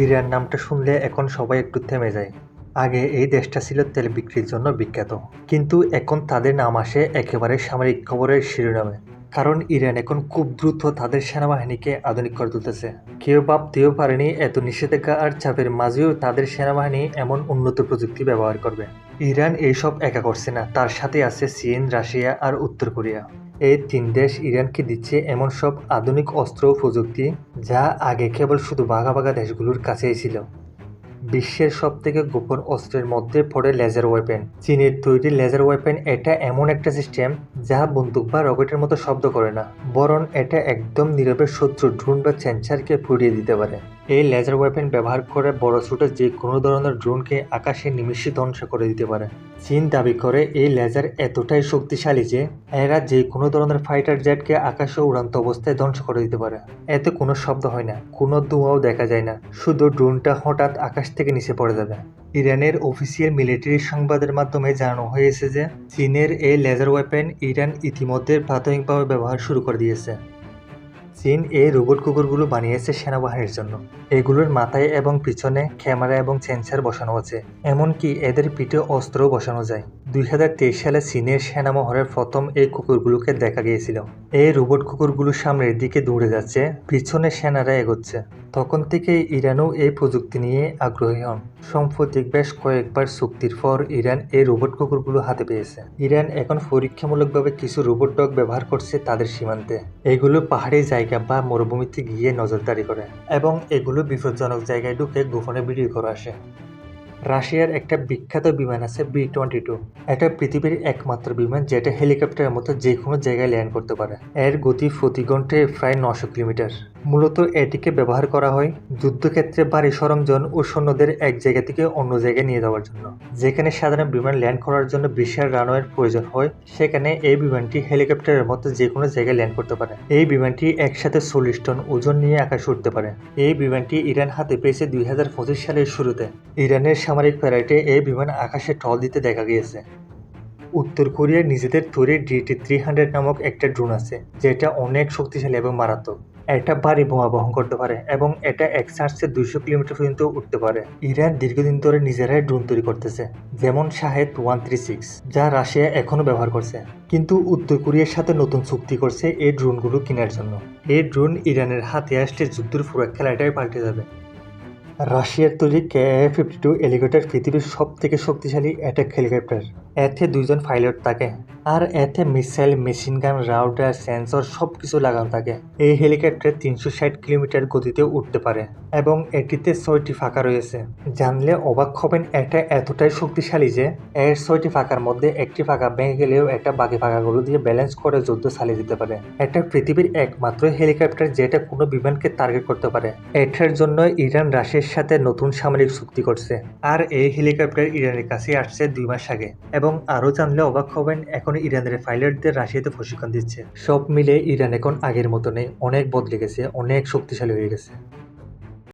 Iran নামটা শুনলে এখন সবাই একটু থেমে যায়। আগে এই দেশটা ছিল তেল বিক্রির জন্য বিখ্যাত, কিন্তু এখন তাদের নাম আসে একেবারে সামরিক খবরের শিরোনামে। কারণ ইরান এখন খুব দ্রুত তাদের সেনাবাহিনীকে আধুনিক করে তুলতেছে। কেউ ভাবতেও পারেনি এত নিষেধাজ্ঞা আর চাপের মাঝেও তাদের সেনাবাহিনী এমন উন্নত প্রযুক্তি ব্যবহার করবে। ইরান এইসব একা করছে না, তার সাথে আছে চীন, রাশিয়া আর উত্তর কোরিয়া। এই তিন দেশ ইরানকে দিচ্ছে এমন সব আধুনিক অস্ত্র ও প্রযুক্তি, যা আগে কেবল শুধু বাঘা বাঘা দেশগুলোর কাছেই ছিল। বিশ্বের সবথেকে গোপন অস্ত্রের মধ্যে পড়ে লেজার ওয়েপেন। চীনের তৈরি লেজার ওয়েপেন এটা এমন একটা সিস্টেম যা বন্দুক বা রকেটের মতো শব্দ করে না, বরং এটা একদম নীরবে শত্রু ড্রোন বা সেন্সারকে পুড়িয়ে দিতে পারে। এই লেজার ওয়েপেন ব্যবহার করে বড় ছোট যে কোনো ধরনের ড্রোনকে আকাশে নিমিষে ধ্বংস করে দিতে পারে। চীন দাবি করে এই লেজার এতটাই শক্তিশালী যে এরা যে কোনো ধরনের ফাইটার জেটকে আকাশে উড়ান্ত অবস্থায় ধ্বংস করে দিতে পারে। এতে কোনো শব্দ হয় না, কোনো ধোঁয়াও দেখা যায় না, শুধু ড্রোনটা হঠাৎ আকাশ থেকে নিচে পড়ে যাবে। ইরানের অফিসিয়াল মিলিটারি সংবাদের মাধ্যমে জানানো হয়েছে যে চীনের এই লেজার ওয়েপেন ইরান ইতিমধ্যে প্রাথমিকভাবে ব্যবহার শুরু করে দিয়েছে। চীন এই রোবট কুকুরগুলো বানিয়েছে সেনাবাহিনীর জন্য। এগুলোর মাথায় এবং পিছনে ক্যামেরা এবং সেন্সার বসানো আছে, এমনকি এদের পিঠে অস্ত্রও বসানো যায়। 2023 সালে চীনের সেনামহড়ের প্রথম এই কুকুরগুলোকে দেখা গিয়েছিল। এই রোবট কুকুরগুলো সামনের দিকে দৌড়ে যাচ্ছে, পিছনে সেনারা এগোচ্ছে। তখন থেকে ইরানও এই প্রযুক্তি নিয়ে আগ্রহী হন। সম্প্রতি বেশ কয়েকবার চুক্তির পর ইরান এই রোবট কুকুরগুলো হাতে পেয়েছে। ইরান এখন পরীক্ষামূলকভাবে কিছু রোবট ডগ ব্যবহার করছে তাদের সীমান্তে। এগুলো পাহাড়ি জায়গা বা মরুভূমিতে গিয়ে নজরদারি করে এবং এগুলো বিপজ্জনক জায়গায় ঢুকে গোপনে ভিডিও করে আসে। রাশিয়ার একটা বিখ্যাত বিমান আছে B-22। এটা পৃথিবীর একমাত্র বিমান যেটা হেলিকপ্টারের মতো যে কোনো জায়গায় ল্যান্ড করতে পারে। এর গতি প্রতি ঘন্টায় প্রায় 900 কিলোমিটার। মূলত এটিকে ব্যবহার করা হয় যুদ্ধক্ষেত্রে ভারী সরঞ্জাম ও সৈন্যদের এক জায়গা থেকে অন্য জায়গায় নিয়ে যাওয়ার জন্য। যেখানে সাধারণ বিমান ল্যান্ড করার জন্য বিশাল রানওয়ের প্রয়োজন হয়, সেখানে এই বিমানটি হেলিকপ্টারের মতো যে কোনো জায়গায় ল্যান্ড করতে পারে। এই বিমানটি একসাথে 40 টন ওজন নিয়ে আকাশে উঠতে পারে। এই বিমানটি ইরান হাতে পেয়েছে 2025 সালের শুরুতে। ইরানের সামরিক প্যারেডে এই বিমান আকাশে টহল দিতে দেখা গিয়েছে। উত্তর কোরিয়ার নিজেদের তৈরি DT-300 নামক একটা ড্রোন আছে, যেটা অনেক শক্তিশালী এবং মারাত্মক। এটা ভারী বোমা বহন করতে পারে এবং এটা এক চার্জে 200 কিলোমিটার পর্যন্ত উঠতে পারে। ইরান দীর্ঘদিন ধরে নিজেরাই ড্রোন তৈরি করতেছে, যেমন শাহেদ 136, যা রাশিয়া এখনো ব্যবহার করছে। কিন্তু উত্তর কোরিয়ার সাথে নতুন চুক্তি করছে এই ড্রোনগুলো কেনার জন্য। এই ড্রোন ইরানের হাতে আসলে যুদ্ধের পুরো খেলাটাই পাল্টে যাবে। রাশিয়ার তৈরি KA-52 হেলিকপ্টার পৃথিবীর সব থেকে শক্তিশালী অ্যাটাক হেলিকপ্টার। এতে 2জন পাইলট থাকে আর এতে missile, machine gun, router, sensor সবকিছু লাগানো থাকে। এই হেলিকপ্টার 360 কিলোমিটার গতিতে উঠতে পারে এবং এটিতে 6টি ফাঁকা রয়েছে। জানলে অবাক হবেন, এটা এতটাই শক্তিশালী যে এর 6টি ফাঁকার মধ্যে একটি ফাঁকা ভেঙে গেলেও এটা বাকি ফাঁকাগুলো দিয়ে ব্যালেন্স করে যুদ্ধ চালিয়ে দিতে পারে। এটা পৃথিবীর একমাত্র হেলিকপ্টার যেটা কোনো বিমানকে টার্গেট করতে পারে। এটার জন্য ইরান রাশিয়ার সাথে নতুন সামরিক চুক্তি করছে, আর এই হেলিকপ্টার ইরানের কাছে আসছে 2 মাস আগে। এবং আরও জানলে অবাক হবেন, এখন ইরানের পাইলটদের রাশিয়াতে প্রশিক্ষণ দিচ্ছে। সব মিলে ইরান এখন আগের মতো নেই, অনেক বদলে গেছে, অনেক শক্তিশালী হয়ে গেছে।